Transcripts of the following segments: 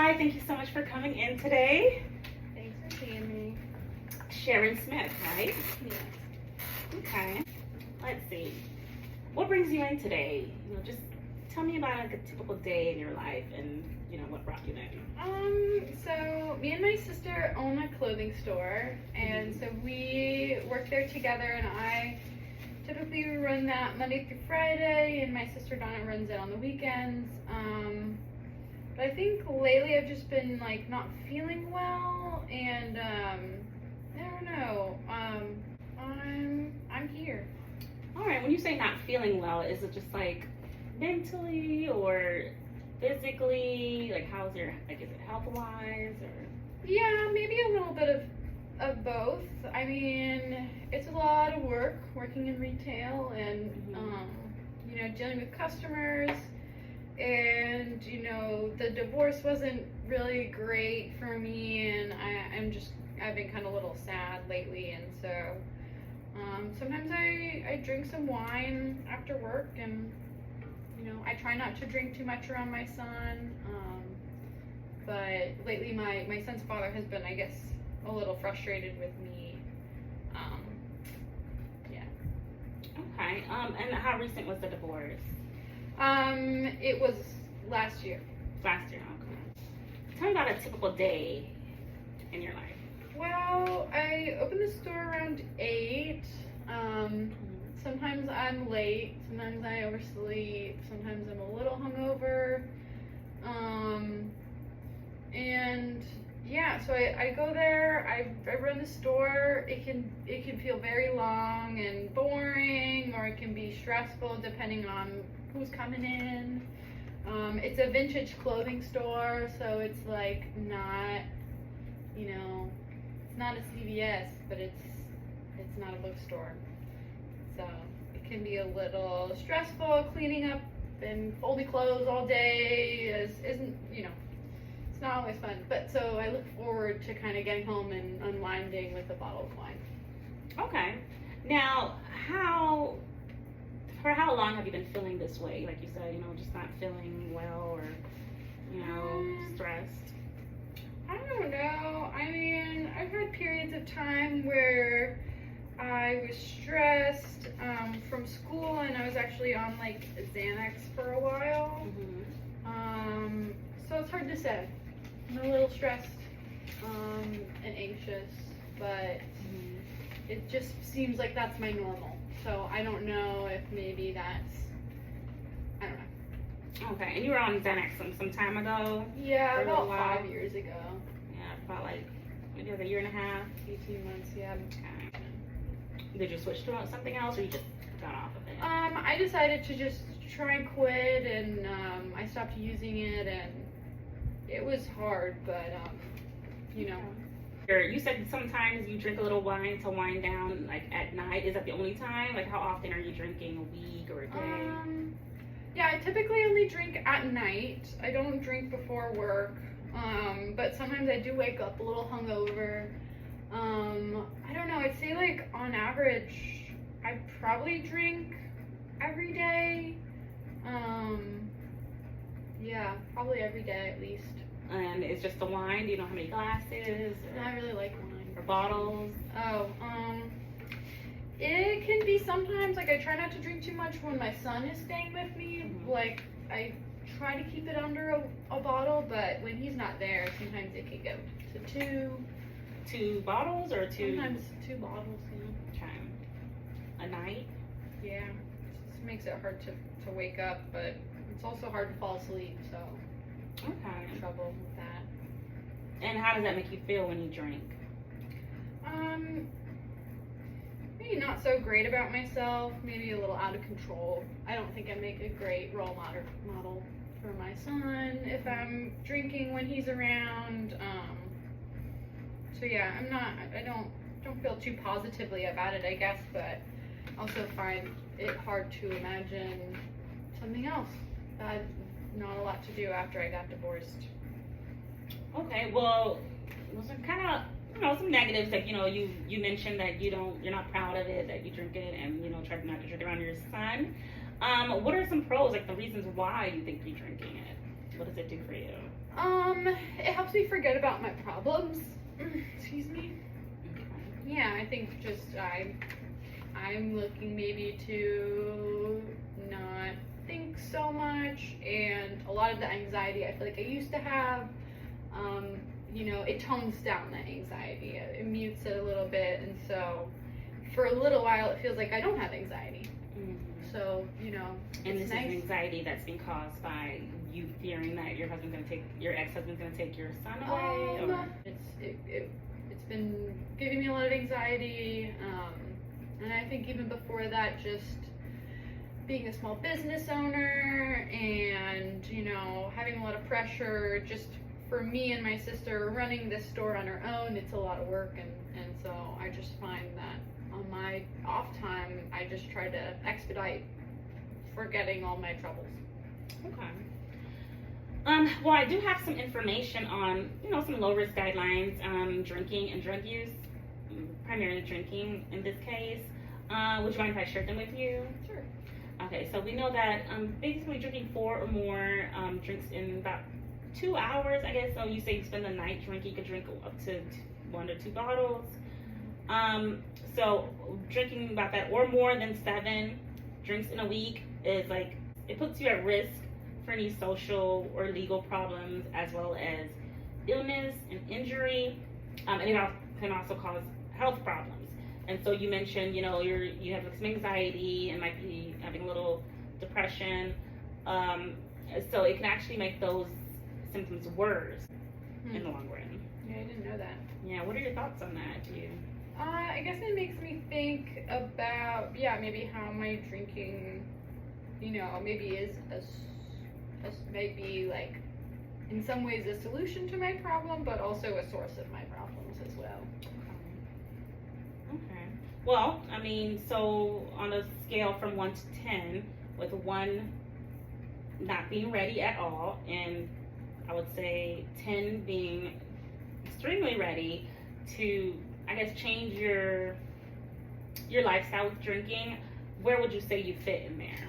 Hi, thank you so much for coming in today. Thanks for seeing me. Sharon Smith, right? Yes. Okay. Let's see. What brings you in today? Just tell me about like a typical day in your life and what brought you in. So me and my sister own a clothing store, and so we work there together, and I typically run that Monday through Friday, and my sister Donna runs it on the weekends. But I think lately I've just been like not feeling well, and I don't know. I'm here. All right. When you say not feeling well, is it just like mentally or physically? Like, how's your is it health wise or? Yeah, maybe a little bit of both. I mean, it's a lot of work working in retail and dealing with customers, and the divorce wasn't really great for me, and I've been kind of a little sad lately, and so sometimes I drink some wine after work, and I try not to drink too much around my son, but lately my son's father has been, I guess, a little frustrated with me. Yeah. Okay. And how recent was the divorce? It was last year. Last year. Okay. Tell me about a typical day in your life. Well, I open the store around 8. Sometimes I'm late, sometimes I oversleep, sometimes I'm a little hungover. And yeah, so I go there, I run the store. It can feel very long and boring, or it can be stressful depending on who's coming in. It's a vintage clothing store, so it's like not, it's not a CVS, but it's not a bookstore. So it can be a little stressful cleaning up and folding clothes all day. It's not always fun. But so I look forward to kind of getting home and unwinding with a bottle of wine. Okay. Now, for how long have you been feeling this way? Like you said, just not feeling well or, stressed. I don't know. I mean, I've had periods of time where I was stressed from school, and I was actually on like Xanax for a while. So it's hard to say. I'm a little stressed and anxious, but it just seems like that's my normal. So I don't know if maybe I don't know. Okay, and you were on Xanax some time ago? Yeah, about 5 years ago. Yeah, about like maybe like a year and a half. 18 months, yeah. Okay. Did you switch to something else, or you just got off of it? I decided to just try and quit, and I stopped using it, and it was hard, but You said sometimes you drink a little wine to wind down, like at night. Is that the only time? Like, how often are you drinking a week or a day? Yeah, I typically only drink at night. I don't drink before work, but sometimes I do wake up a little hungover. I don't know, I'd say like on average, I probably drink every day. Yeah, probably every day at least. And it's just the wine? Do you know how many glasses? I really like wine. Or bottles? Oh, it can be sometimes, like I try not to drink too much when my son is staying with me. Like I try to keep it under a bottle, but when he's not there, sometimes it can go to 2. 2 bottles or 2? Sometimes 2 bottles, yeah. Okay. A night? Yeah. It just makes it hard to wake up, but it's also hard to fall asleep, so okay. I have trouble with that. And how does that make you feel when you drink? Maybe not so great about myself, maybe a little out of control. I don't think I make a great role model for my son if I'm drinking when he's around. So yeah, I don't feel too positively about it, I guess, but also find it hard to imagine something else. I had not a lot to do after I got divorced. Okay, well, those are kind of some negatives. Like you mentioned that you're not proud of it, that you drink it, and try not to drink around your son. What are some pros, like the reasons why you think you're drinking it? What does it do for you? It helps me forget about my problems. Excuse me. Yeah, I think just I'm looking maybe to not think so much, and a lot of the anxiety I feel like I used to have, it tones down that anxiety. It mutes it a little bit, and so for a little while it feels like I don't have anxiety. So, And this nice. is anxiety that's being caused by you fearing that your ex-husband's gonna take your son away? Or? It's been giving me a lot of anxiety, and I think even before that, just being a small business owner and, having a lot of pressure just for me and my sister running this store on our own, it's a lot of work, and so I just find that on my off time, I just try to expedite forgetting all my troubles. Okay. Well, I do have some information on, some low-risk guidelines, drinking and drug use, primarily drinking in this case. Would you mind if I share them with you? Sure. Okay, so we know that basically drinking 4 or more drinks in about 2 hours, I guess. So you say you spend the night drinking, you could drink up to 1 or 2 bottles. So drinking about that or more than 7 drinks in a week is it puts you at risk for any social or legal problems, as well as illness and injury, and it can also cause health problems. And so you mentioned, you have some anxiety and might be having a little depression. So it can actually make those symptoms worse in the long run. Yeah, I didn't know that. Yeah, what are your thoughts on that? I guess it makes me think about, maybe how my drinking, maybe is maybe in some ways a solution to my problem, but also a source of my problems as well. Okay. Well, so on a scale from 1 to 10, with 1 not being ready at all, and I would say 10 being extremely ready to, I guess, change your lifestyle with drinking, where would you say you fit in there?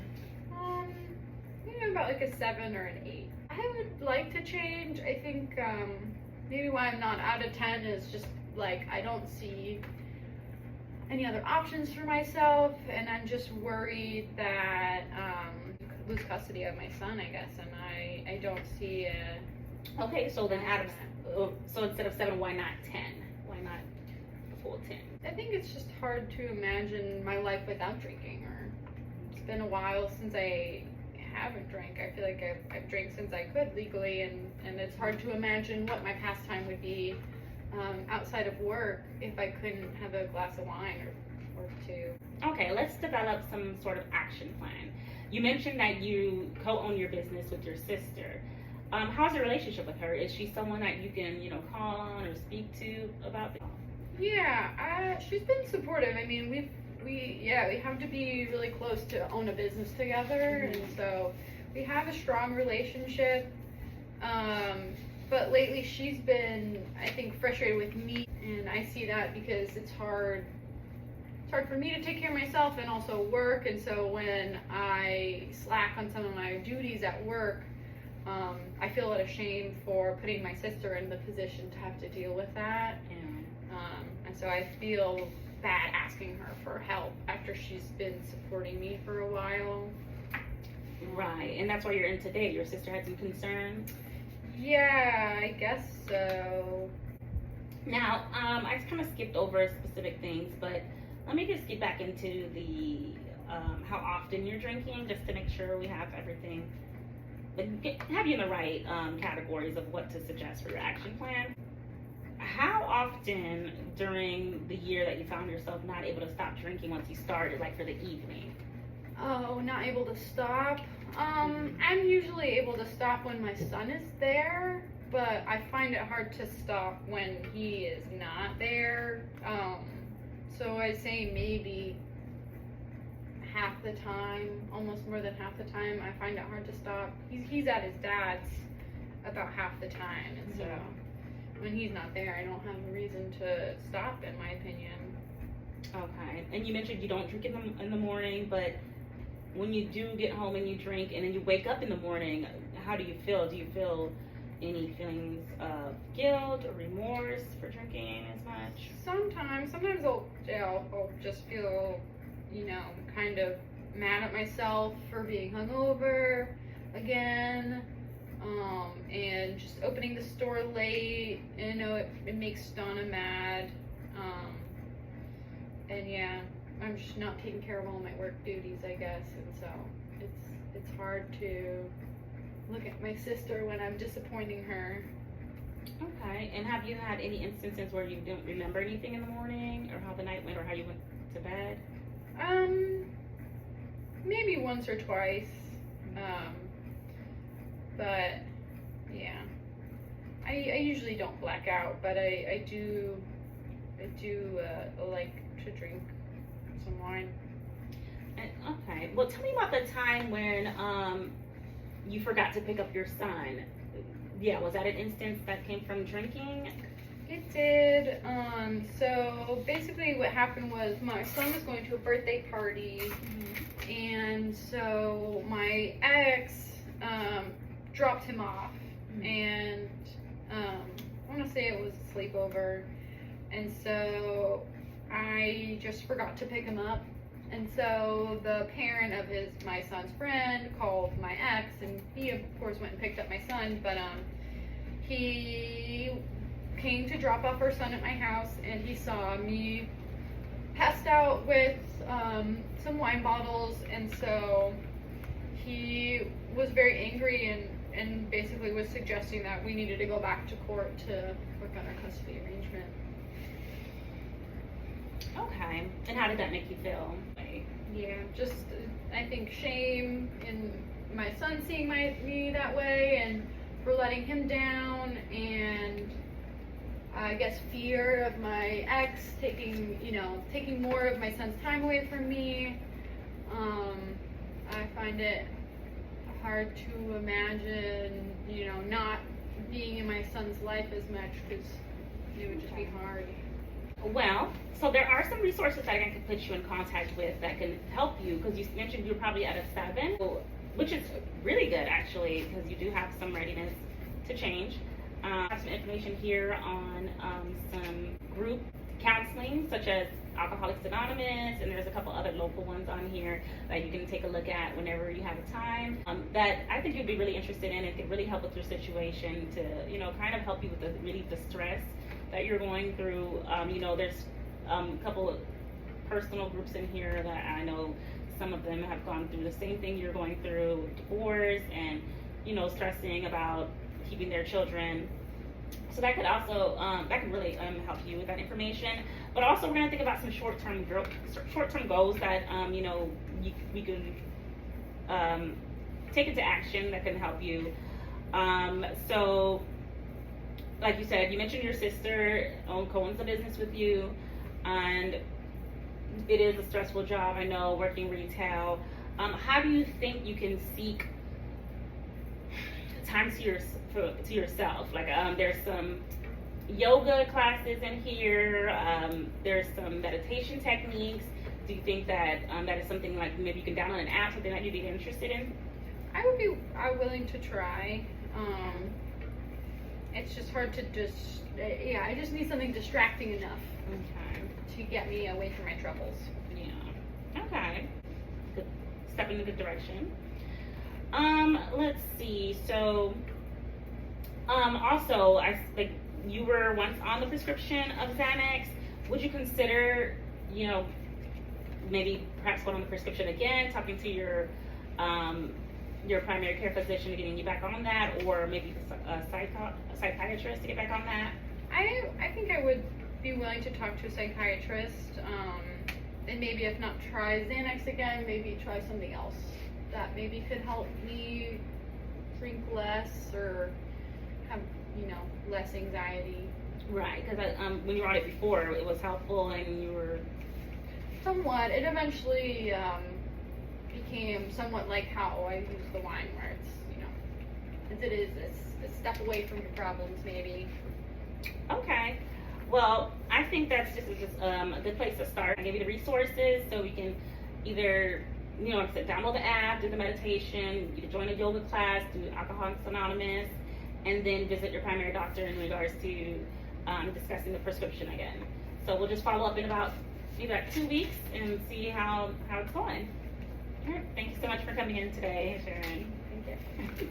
Maybe about a 7 or an 8. I would like to change. I think maybe why I'm not out of 10 is just I don't see any other options for myself, and I'm just worried that lose custody of my son, I guess, and I don't see a. Okay, so then so instead of 7, why not 10? Why not a full 10? I think it's just hard to imagine my life without drinking, or it's been a while since I haven't drank. I feel like I've drank since I could legally, and it's hard to imagine what my pastime would be outside of work if I couldn't have a glass of wine or 2. Okay, let's develop some sort of action plan. You mentioned that you co-own your business with your sister. How's your relationship with her? Is she someone that you can, call on or speak to about this? Yeah, she's been supportive. I mean, we have to be really close to own a business together, and so we have a strong relationship. But lately she's been, I think, frustrated with me, and I see that because it's hard for me to take care of myself and also work, and so when I slack on some of my duties at work, I feel a lot of shame for putting my sister in the position to have to deal with that, and so I feel bad asking her for help after she's been supporting me for a while. Right, and that's why you're in today. Your sister had some concerns? Yeah, I guess so. Now, I just kind of skipped over specific things, but let me just get back into the how often you're drinking, just to make sure we have everything, have you in the right categories of what to suggest for your action plan. How often during the year that you found yourself not able to stop drinking once you started, like for the evening? Oh, not able to stop? I'm usually able to stop when my son is there, but I find it hard to stop when he is not there. So I'd say maybe half the time, almost more than half the time, I find it hard to stop. He's at his dad's about half the time, and so when he's not there, I don't have a reason to stop, in my opinion. Okay, and you mentioned you don't drink in the morning, but when you do get home and you drink and then you wake up in the morning, how do you feel? Do you feel any feelings of guilt or remorse for drinking as much? Sometimes I'll just feel, kind of mad at myself for being hungover again, and just opening the store late. And it makes Donna mad, and yeah, I'm just not taking care of all my work duties, I guess, and so it's hard to look at my sister when I'm disappointing her. Okay, and have you had any instances where you don't remember anything in the morning, or how the night went, or how you went to bed? Maybe once or twice, but yeah, I usually don't black out, but I do like to drink some wine. Okay, well, tell me about the time when you forgot to pick up your son. Yeah, was that an instance that came from drinking? It did. So basically what happened was my son was going to a birthday party, and so my ex dropped him off, and I want to say it was a sleepover, and so I just forgot to pick him up. And so the parent of my son's friend called my ex, and he of course went and picked up my son, but he came to drop off our son at my house, and he saw me passed out with some wine bottles, and so he was very angry and basically was suggesting that we needed to go back to court to work on our custody arrangement. Okay, and how did that make you feel? Yeah, just I think shame in my son seeing me that way, and for letting him down, and I guess fear of my ex taking more of my son's time away from me. I find it hard to imagine, not being in my son's life as much, because it would just be hard. Well, so there are some resources that I can put you in contact with that can help you, because you mentioned you're probably at a 7, which is really good actually, because you do have some readiness to change. I have some information here on some group counseling, such as Alcoholics Anonymous, and there's a couple other local ones on here that you can take a look at whenever you have the time, that I think you'd be really interested in. It could really help with your situation to, kind of help you with relieve the stress that you're going through. There's a couple of personal groups in here that I know some of them have gone through the same thing you're going through, divorce, and stressing about keeping their children. So that could also that can really help you with that information. But also we're going to think about some short-term goals that we can take into action that can help you. So like you said, you mentioned your sister co-owns a business with you, and it is a stressful job, I know, working retail. How do you think you can seek time to yourself? Like there's some yoga classes in here, there's some meditation techniques. Do you think that that is something like maybe you can download an app, something that you'd be interested in? I would be willing to try. It's just hard to I just need something distracting enough to get me away from my troubles. Yeah. Okay. Good. Step in a good direction. Let's see. So, also, you were once on the prescription of Xanax. Would you consider, maybe perhaps going on the prescription again, talking to your primary care physician, getting you back on that, or maybe a psychiatrist to get back on that? I think I would be willing to talk to a psychiatrist, and maybe if not try Xanax again, maybe try something else that maybe could help me drink less or have, less anxiety. Right, because when you were on it before, it was helpful, and you were... Somewhat. It eventually became somewhat like how I use the wine, where it's a step away from your problems, maybe. Okay. Well, I think that's just a good place to start. I gave you the resources, so we can either, download the app, do the meditation, you can join a yoga class, do Alcoholics Anonymous, and then visit your primary doctor in regards to discussing the prescription again. So we'll just follow up in about maybe like 2 weeks and see how it's going. All right, thank you so much for coming in today, Sharon. Thank you.